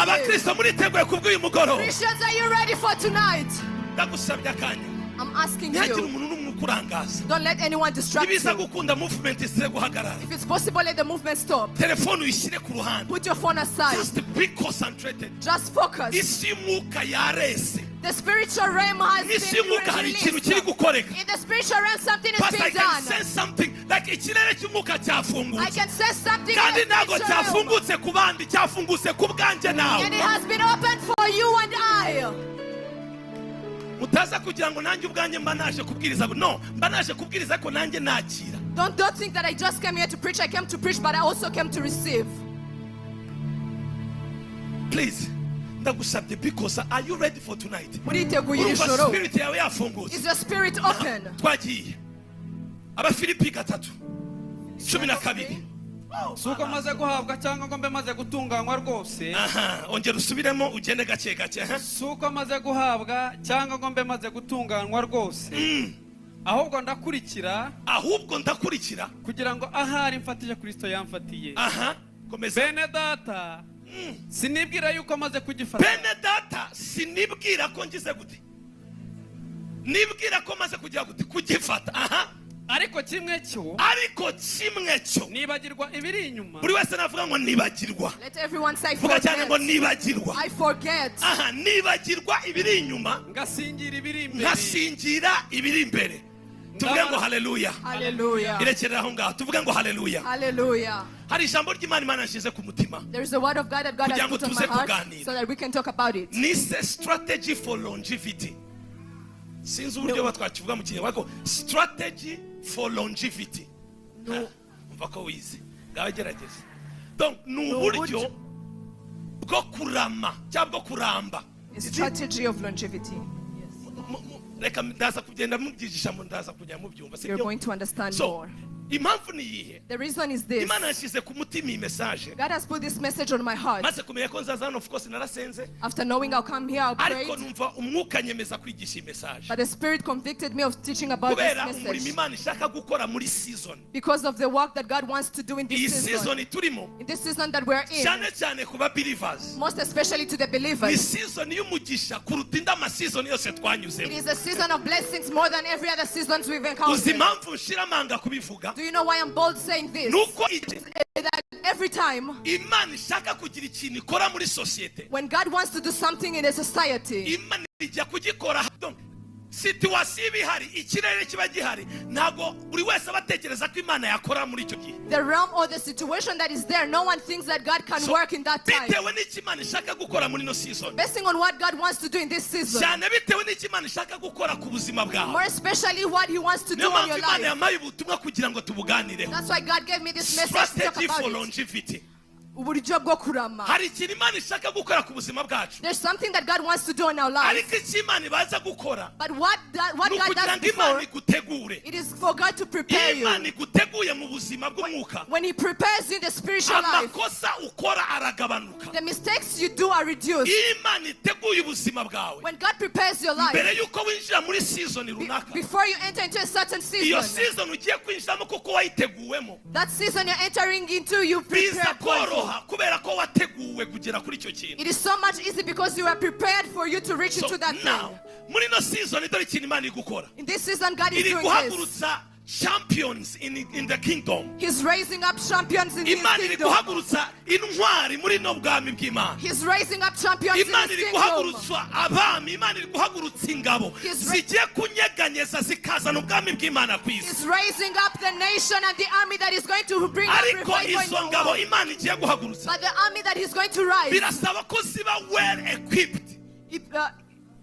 abakristo muriteguye kubw'uyu mugoroba. Christians, are you ready for tonight? Ndagusabye akanya. I'm asking ntihagire you. umuntu n'umwe ukurangaza. Don't let anyone distract nibiza you. gukunda movement isize guhagarara. If it's possible, let the movement stop. telefone uyishyire ku ruhande. Put your phone aside. Just be concentrated. Just focus. isi y'umwuka yarese. The spiritual realm has isi y'umwuka hari been ikintu kiri released. gukoreka. In the spiritual realm, something is Pastor, I being can done. sense something like ikirere cy'umwuka I cyafungutse. can sense something in kandi the ntabwo spiritual realm. cyafungutse ku bandi, cyafungutse ku bwanjye nawe. And it has been opened for you and I. mutaza kugira ngo nanjye ubwanjye mba naje kubwiriza. No, mba naje kubwiriza ko nanjye nakira. Don't think that I just came here to preach. I came to preach, but I also came to receive. Please, ndagusabye, because are you ready for tonight? Muriteguye Urumva ijoro? spirit yawe yafungutse. Is your spirit open? twagiye Abafilipi 3:12. suko maze guhabwa cyangwa ngo mbe maze gutunganywa rwose. ongera usubiremo ugende gake gake. suko maze guhabwa cyangwa ngo mbe maze gutunganywa rwose. ahubwo ndakurikira kugira ngo ahari mfatije Kristo yamfatiye. komeza. bene data sinibwira yuko maze kugifata. bene data sinibwira ko ngize gute. nibwira ko maze kugira gute kugifata. ariko kimwe cyo nibagirwa ibiri inyuma. buri wese navuga ngo nibagirwa. Let everyone say vuga cyane ngo forget. nibagirwa. I forget. nibagirwa ibiri inyuma ngasingira ibiri imbere. ngasingira ibiri imbere. tuvuge ngo haleluya. Hallelujah. irekera aho ngaho tuvuge ngo haleluya. Hallelujah. hari ijambo ry'Imana Imana yashyize ku mutima. There is a word of God that God has put on my heart so that we can talk about it. It's a strategy for longevity. Sinzi uburyo batwakivuga mu kinyarwanda. Strategy for longevity. Umva ko wize. Ngaho gerageza. Donc ni uburyo bwo kurama cyangwa bwo kuramba. A strategy of longevity. Reka ndaza kugenda mubyigisha mu ndaza kujya mu byumva. You're going to understand more. impamvu ni iyihe? The reason is this. Imana yashyize ku mutima iyi message. God has put this message on my heart. maze kumenya ko nzaza hano, of course narasenze. After knowing I'll come here, I'll pray. ariko numva umwuka nyemeza kwigisha iyi message. But the Spirit convicted me of teaching about this kubera umurimo message. Imana ishaka gukora muri season. Because of the work that God wants to do in iyi this season. season turimo. In this season that we're in. cyane cyane ku ba believers. Most especially to the ni believers. season y'umugisha kuruta indi ama season yose twanyuzemo. It is a season of blessings more than every other seasons we've uzi encountered. impamvu nshira amanga kubivuga? Do you know why I'm bold saying this? nuko That every time Imana ishaka kugira ikintu ikora muri societe, when God wants to do something in a society, Imana ijya kugikora. Situation ibihari, ikirere kiba gihari, ntago buri wese abatekereza ko Imana yakora muri icyo gihe. the realm or the situation that is there, no one thinks that God can work in that time. bitewe n'iki Imana ishaka gukora muri no season, Basing on what God wants to do in this season, cyane bitewe n'iki Imana ishaka gukora ku buzima bwawe. more especially what He wants to do niyo in mpamvu your Imana life. yamaye ubutumwa kugira ngo tubuganireho. That's why God gave me this message to talk Strategy for about it. longevity. Uburyo bwo kurama. hari ikintu Imana ishaka gukora ku buzima bwacu, There's something that God wants to do in our lives. ariko icyo Imana ibaza gukora But what ni God ukugira does ngo Imana before, igutegure. it is for God to prepare iyo Imana you. iguteguye mu buzima bw'umwuka, When He prepares you in the spiritual life, amakosa ukora aragabanuka. the mistakes you do are reduced. iyo Imana iteguye ubuzima bwawe, When God prepares your life, mbere y'uko winjira muri season runaka, before you enter into a certain iyo season, season ugiye kwinjiramo kuko wayiteguwemo, that season you're entering into, you biza prepare for it. koroha kubera ko wateguwe kugera kuri icyo kintu. It is so much easy because you are prepared for you to reach So into that now thing. muri no season dore ikintu Imana iri gukora, In this season, God is iri doing this. guhagurutsa champions in the kingdom. He's raising up champions in His Imana iri kingdom. guhagurutsa intwari muri no bwami bw'Imana. He's raising up champions in Imana His iri kingdom. guhagurutsa abami, Imana iri guhagurutsa ingabo zigiye kunyeganyeza zikazana ubwami bw'Imana ku isi. He's raising up the nation and the army that is going to bring up ariko revival in izo the ngabo world. Imana igiye guhagurutsa But the army that He's going to rise, birasaba ko ziba well equipped,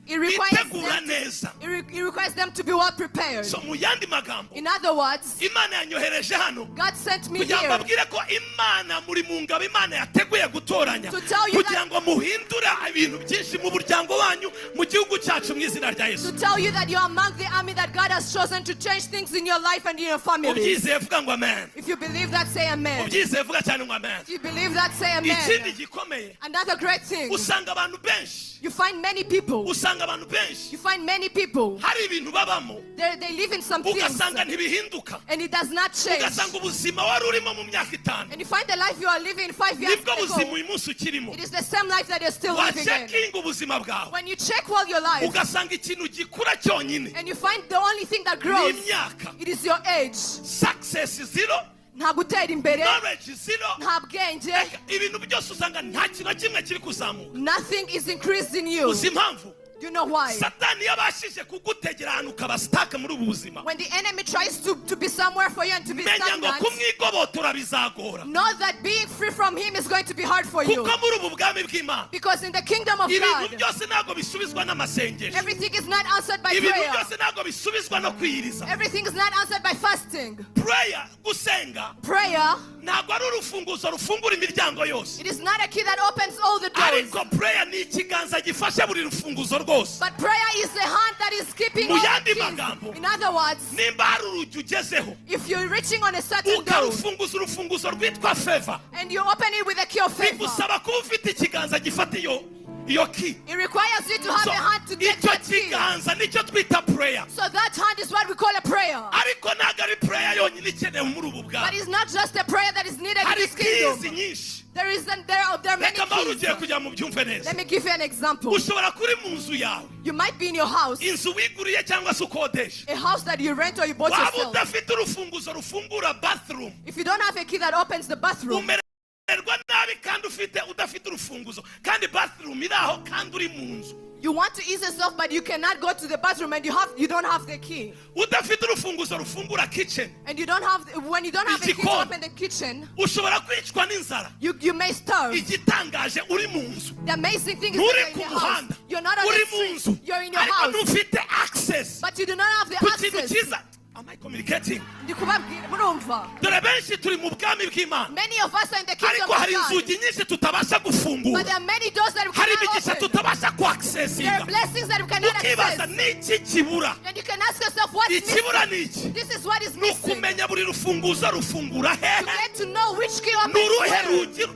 it requires itegura them neza. it requires them to be well prepared. So mu yandi magambo, In other words, Imana yanyohereje hano God sent me kugira ngo here abwire ko Imana muri mu ngabo Imana yateguye gutoranya To tell you kugira ngo muhindura ibintu byinshi mu muryango wanyu, mu gihugu cyanyu, cyacu mu izina rya to Yesu. tell you that you're among the army that God has chosen to change things in your life and in your family. Ubyizeye vuga ngo amen. If you believe that, say amen. Ubyizeye vuga cyane ngo amen. If you believe that, say Ikindi amen. gikomeye, Another great thing, usanga abantu benshi, you find many people, usanga abantu benshi you find many people, hari ibintu babamo they live in some things ugasanga ntibihinduka, and it does not change. ugasanga ubuzima wari urimo mu myaka 5 And you find the life you are living 5 years nibwo buzima ago, uyu munsi ukirimo. it is the same life that you're still living in. Wacekinga ubuzima bwawe When you check all your life ugasanga ikintu gikura cyonyine and you find the only thing that ni grows, imyaka. it is your age. Success zero, Nta gutera imbere, knowledge zero, nta bwenge, ibintu byose usanga nta kintu na kimwe kiri kuzamuka. nothing is increased in you. Uzi impamvu? You know why? Satani yabashije kugutegera ahantu ukaba stuck muri ubu buzima, When the enemy tries to be somewhere for you and to be menya ngo stagnant, kumwigobotora bizagora, know that being free from him is going to be hard for you. kuko muri ubu bwami bw'Imana Because in the kingdom of ibintu God, byose ntabwo bisubizwa n'amasengesho, everything is not answered by ibintu prayer. byose ntabwo bisubizwa no kwiyiriza. Everything is not answered by fasting. Prayer, gusenga Prayer, ntabwo ari urufunguzo rufungura imiryango yose, it is not a key that opens all the doors. ariko prayer ni ikiganza gifashe buri rufunguzo rwose. But prayer is the hand that is keeping Mu all the yandi keys. magambo, In other words, nimba hari urugi ugezeho if you're reaching on a certain door ukarufunguza urufunguzo rwitwa favor, and you open it with a key of favor, bigusaba kuba ufite ikiganza gifata iyo key. it requires you to have So, a hand to get icyo that key. kiganza nicyo twita prayer, So that hand is what we call a prayer. ariko ntabwo ari prayer yonyine ikenewe muri ubu But bwami. it's not just a prayer that is needed in Hari this keys kingdom. nyinshi. There are many Reka mpamvu keys. ugiye kugira mu byumve neza. Let me give you an example. Ushobora kuri mu nzu yawe, You might be in your house, inzu wiguriye cyangwa se ukodesha, a house that you rent or you bought waba yourself. udafite urufunguzo rufungura bathroom, If you don't have a key that opens the bathroom, umererwa nabi kandi udafite urufunguzo, kandi bathroom iri aho kandi uri mu nzu. you want to ease yourself, but you cannot go to the bathroom and you don't have the key. Udafite urufunguzo rufungura kitchen, And when you don't have a key to Igikoni. open the kitchen, ushobora kwicwa n'inzara. you may starve. Igitangaje uri mu nzu, The amazing thing is nturi that ku you're in your house. muhanda, You're not on uri the mu street. nzu, You're in your ariko house. ntufite access But you do not have the ku kintu access. cyiza. Am I communicating? Ndi kubabwira, murumva. Dore benshi turi mu bwami bw'Imana, Many of us are in the kingdom ariko of hari God. inzugi nyinshi tutabasha But gufungura, there are many doors that we hari cannot imigisha open. tutabasha There are kuaccessinga. blessings that we cannot Ukibaza access. ni iki kibura? And you can ask yourself, what's Ikibura missing? ni iki? This is what is Ni missing. ukumenya buri rufunguzo rufungura To hehe, get to know which key ni opens uruhe where. rugi.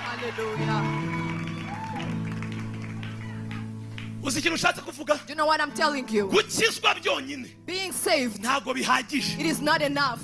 Hallelujah. Uzi ikintu ushatse kuvuga? Do you know what I'm telling you? Gukizwa byonyine Being saved, ntabwo bihagije. it is not enough.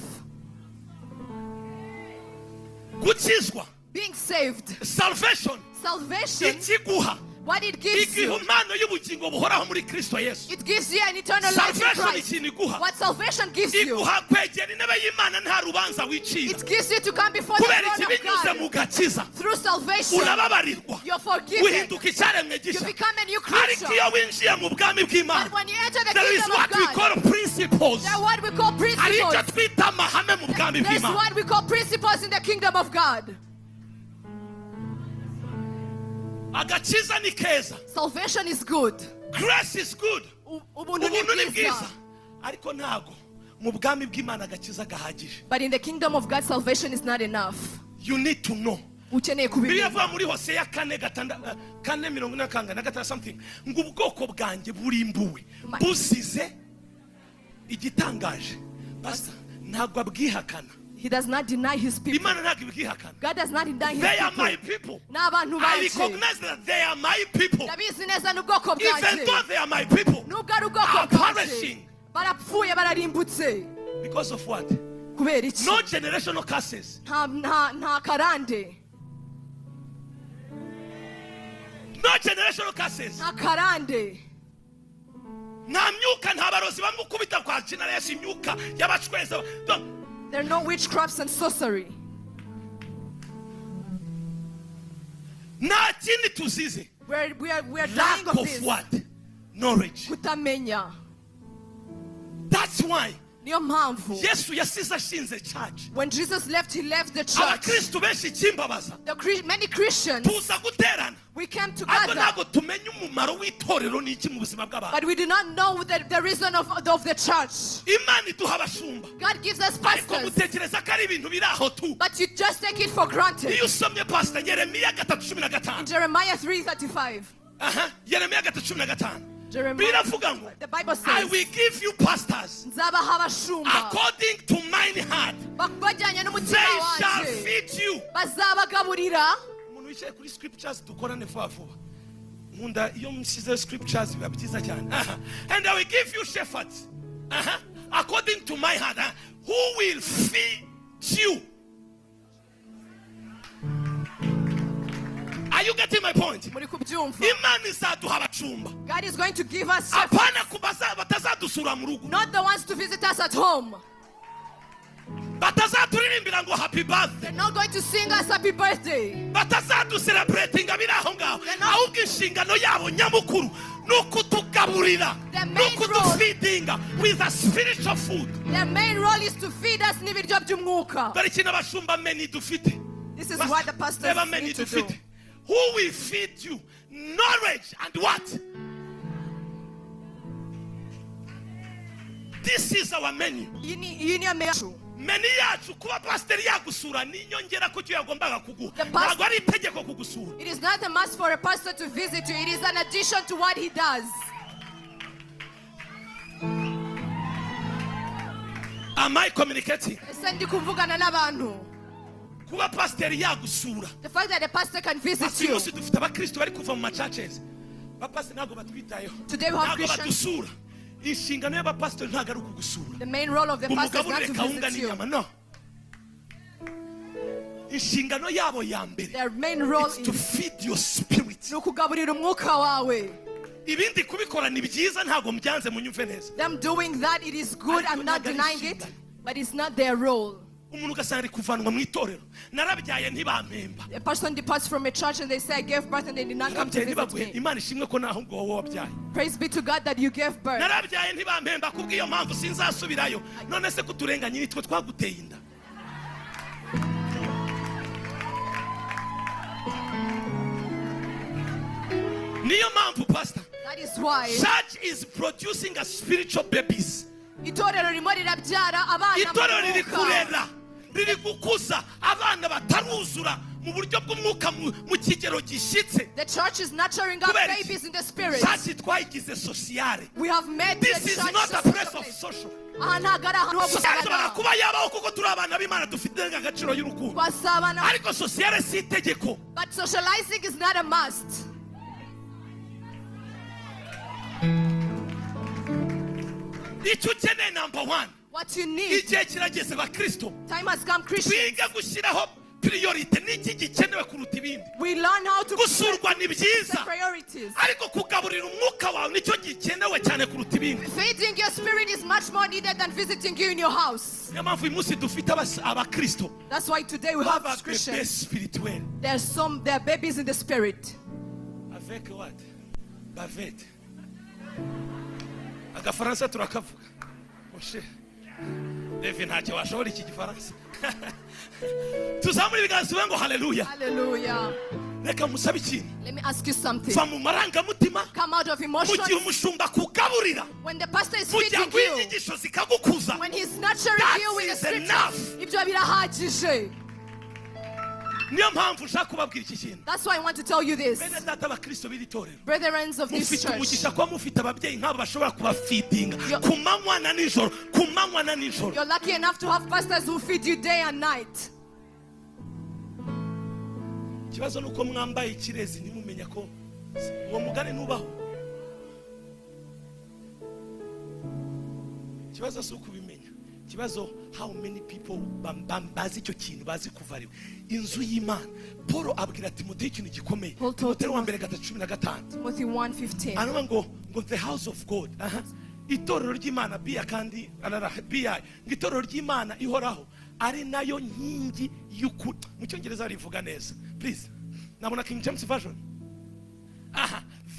Gukizwa, Being saved, salvation, salvation, ikiguha what it gives igiha you, impano y'ubugingo buhoraho muri Kristo Yesu. it gives you an eternal life in Salvation Christ. ikintu iguha, What salvation gives you, iguha kwegera intebe y'Imana nta rubanza wicira, it gives you to come before the kubera iki throne binyuze of mu God. gakiza Through salvation, urababarirwa, you're forgiven. uhinduka icyaremwe You gishya. become a new Ariko creature. iyo winjiye mu bwami bw'Imana, And when you enter the there is kingdom of what we God, call principles. there are what we call Hari icyo principles. twita amahame mu bwami There's bw'Imana. what we call principles in the kingdom of God. Agakiza ni keza, Salvation is good. grace is good, Ubuntu ni ubuntu ni bwiza, bwiza. ariko ntago mu bwami bw'Imana agakiza gahagije. But in the kingdom of God, salvation is not enough. You need to know. Ukeneye Bibiliya kubimenya. ivuga muri Hoseya 4:40 something ngo ubwoko bwanjye burimbuwe buzize igitangaje. Pastor, ntabwo abwihakana. He does not deny his people. Imana ntabwo ibwihakana. God does not deny his They are people. my people. N'abantu I banje. recognize that they are my people. Ndabizi neza n'ubwoko Even bwanje. though they are my people, Nubwo ari ubwoko are bwanje. perishing. Barapfuye bararimbutse. Because of what? Kubera iki? No generational curses. Nta karande. No generational curses. Nta karande. Nta myuka, nta barozi bamukubita kwa jina la Yesu, imyuka y'abacweza. There are no witchcrafts and sorcery. Nta kindi tuzize. We are dying Lack of of this. what? Knowledge. Kutamenya. That's why Niyo mpamvu. Yesu yasize ashinze church. When Jesus left, he left the church. Abakristo benshi kimbabaza. Many Christians, Tuza guterana. we came Ariko together, ntabwo tumenya umumaro w'itorero n'iki mu buzima bw'abantu. but we do not know the reason of the church. Imana iduha abashumba. God gives us Ariko pastors, mutekereza ko ari ibintu biri aho tu. but you just take it for granted. Iyo usomye Pastor Yeremiya In 3:15, Jeremiah 3:35, Yeremiya 3:15. Jeremiah, Biravuga ngo, the Bible I says, will give you pastors nzabaha abashumba according to mine heart. bajyanye n'umutima They shall wanjye, feed you. bazabagaburira. Umuntu wicaye kuri scriptures dukorane vuba vuba. Nkunda iyo musize scriptures biba byiza cyane. And I will give you shepherds according to my heart, who will feed you. Are you getting my point? Muri kubyumva? Imana izaduha abacumba. God is going to give us shepherds, Apana kubaza batazadusura mu rugo. not the ones to visit us at home. Batazaturirimbira ngo happy birthday. They're not going to sing us happy birthday. Batazaduselebratinga biri aho ngaho. Ahubwo inshingano yabo nyamukuru nukutugaburira, The main nukutufeedinga with a spiritual food. Their main role is to feed us n'ibiryo by'umwuka. Dore ikintu abashumba meni dufite. This is what the pastors Reba meni need to do. dufite. Who will feed you knowledge and what? This is our menu. Iyi ni yacu. Menu yacu kuba pasiteri yagusura ni inyongera ku cyo yagombaga kuguha. The pastor- Ntabwo ari itegeko kugusura. It is not a must for a pastor to visit you. It is an addition to what he does. Am I communicating? Ese ndi kuvugana n'abantu. Kuba pasiteri yagusura. The fact that a pastor can visit Basi you. yose dufite abakristo bari kuva mu machurches. Bapasiteri ntabwo batwitayeho. Today we have Ntabwo Christians. badusura. Inshingano y'abapasiteri ntabwo ari ukugusura. The main role of the pastor is not Umugaburire to kawunga visit you. n'inyama, no. Inshingano yabo ya mbere. Their main role It's to is feed your spirit. ukugaburira umwuka wawe. Ibindi kubikora ni byiza ntabwo mbyanze munyumve neza. Them doing that, it is good. I'm not denying it, but it's not their role. Umuntu ugasanga ari kuvanwa mu itorero. Narabyaye ntibampemba. A person departs from a church and they say, I gave birth and they did not come to Narabyaye visit ntibaguhe. me. Imana ishimwe ko naho ngo wowe wabyaye. Praise be to God that you gave birth. Narabyaye ntibampemba kubw'iyo mpamvu sinzasubirayo. None se kuturenganya nitwe twaguteye inda. Niyo mpamvu pastor. That is why Church is producing a spiritual babies. itorero ririmo rirabyara abana Itorero riri b'umwuka. kurera, riri gukuza abana bataruzura mu buryo bw'umwuka mu kigero gishyitse. The church is nurturing up Kubera iki? babies in the spirit. Church twayigize sociale. We have made This the is church not a social place of place. social. Aha ntabwo ari ahantu ho Sociale gusabana. ishobora kuba yabaho kuko turi abana b'Imana dufite agaciro y'urukundo. Twasabana, Ariko sociale si itegeko. but socializing is not a must. Icyo ukeneye number one. What you need, Igihe kirageze bakristo. time has come, Christians. Twiga gushyiraho priority n'iki gikenewe kuruta ibindi. We learn how to Gusurwa ni the byiza. priorities. Ariko kugaburira umwuka wawe nicyo gikenewe cyane kuruta ibindi. Feeding your spirit is much more needed than visiting you in your house. Niyo mpamvu uyu munsi dufite abakristo. That's why today we have Baba bebe Christians. spirituel. There are babies in the spirit. Avec what? Bavette. Agafaransa turakavuga. Moshe. Levi ntacyo washobora iki gifaransa. Tuzamure ibiganza tuvuge ngo haleluya. Hallelujah. Reka musabe ikintu. Let me ask you something. Va mu marangamutima. Come out of Mu emotions. gihe umushumba kugaburira. When the pastor is Mu gihe feeding aguha you, inyigisho zikagukuza. when he's nurturing That you with the is scriptures, enough. ibyo birahagije. Niyo mpamvu ushaka kubabwira iki kintu. That's why I want to tell you this. Bene data abakristo b'iri torero. Brethren of this Mufite church, umugisha kuba mufite ababyeyi nk'abo bashobora kubafeedinga Yo- ku manywa na nijoro, ku manywa na nijoro. you're lucky enough to have pastors who feed you day and night. Ikibazo nuko mwambaye ikirezi ntimumenya ko uwo mugani nubaho. Ikibazo si ukubimenya. Ikibazo how many people bazi icyo kintu bazi kuva ariwe. Inzu y'Imana. Paul abwira Timoteyo ikintu gikomeye. Paul told Timoteyo wa mbere 15. Timothy 1:15. Aravuga ngo the house of God. Itorero ry'Imana biya kandi biya. Itorero ry'Imana ihoraho ari nayo nkingi y'ukuri. Mu cyongereza rivuga neza. Please. Nabona King James version.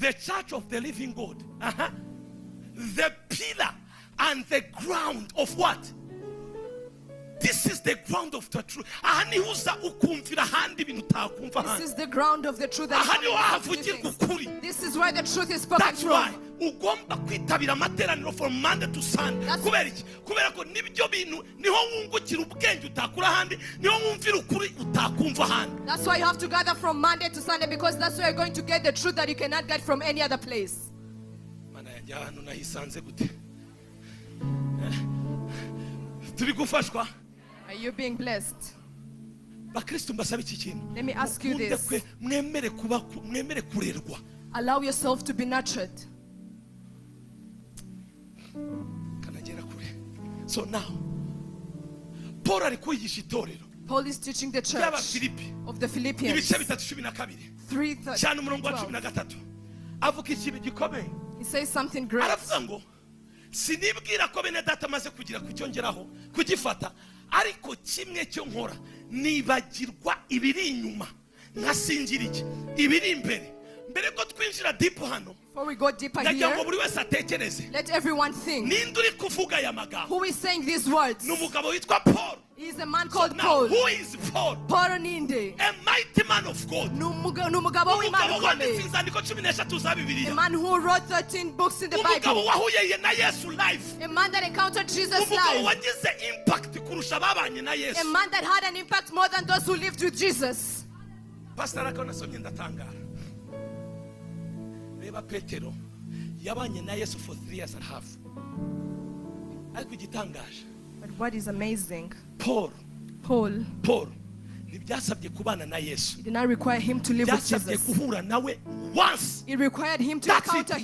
The church of the living God. The pillar and the ground of what? This is the ground of the truth. Aha niho uza ukumvira ahandi ibintu utakumva This ahandi. is the ground of the truth. Aha niho That havugirwa ukuri. this is where the truth is spoken That's why from. ugomba kwitabira amateraniro from Monday to Sunday. Kubera iki? Kubera ko nibyo bintu niho wungukira ubwenge utakura ahandi, niho wumvira ukuri utakumva ahandi. That's why you have to gather from Monday to Sunday, because that's where you're going to get the truth that you cannot get from any other place. Mana yanjye hano nahisanze gute? Turi gufashwa? Are you being blessed? Bakristo mbasaba iki kintu. Let me ask you this. Mwemere kurerwa. Allow yourself to be nurtured. Kanagera kure. So now, Paul ari kwigisha itorero. Paul is teaching the church of the Philippians. Ibice 3:12. 3:12. Cyane umurongo wa 13. Avuga ikintu gikomeye. He says something great. Aravuga ngo sinibwira ko bene data maze kugira kucyongeraho kugifata, ariko kimwe cyo nkora nibagirwa ibiri inyuma nkasingira iki ibiri imbere. Mbere ko twinjira deep hano, Before we go deeper ndagira ngo here, buri wese atekereze. let everyone think. Ninde uri kuvuga aya magambo? Who is saying these words? Ni umugabo witwa Paul. He is a man called Now, Paul. who is Paul? Paul Ninde. A mighty man of God. Numugabo w'Imana Umugabo wanditse ukomeye. inzandiko 13 za A Bibiliya. man who wrote 13 books in the Umugabo Bible. wahuye na Yesu life. A man that encountered Jesus Umugabo live. wagize impact kurusha ababanye na A Yesu. man that had an impact more than those who lived with Jesus. Pastor Arako nasomye ndatangara. Reba Petero yabanye na Yesu for 3 years and a half. Ariko igitangaje, But what is amazing, Paul ntibyasabye kubana na Yesu. it did not require him to live with Byasabye Jesus. guhura nawe once. It required him to That's it. encounter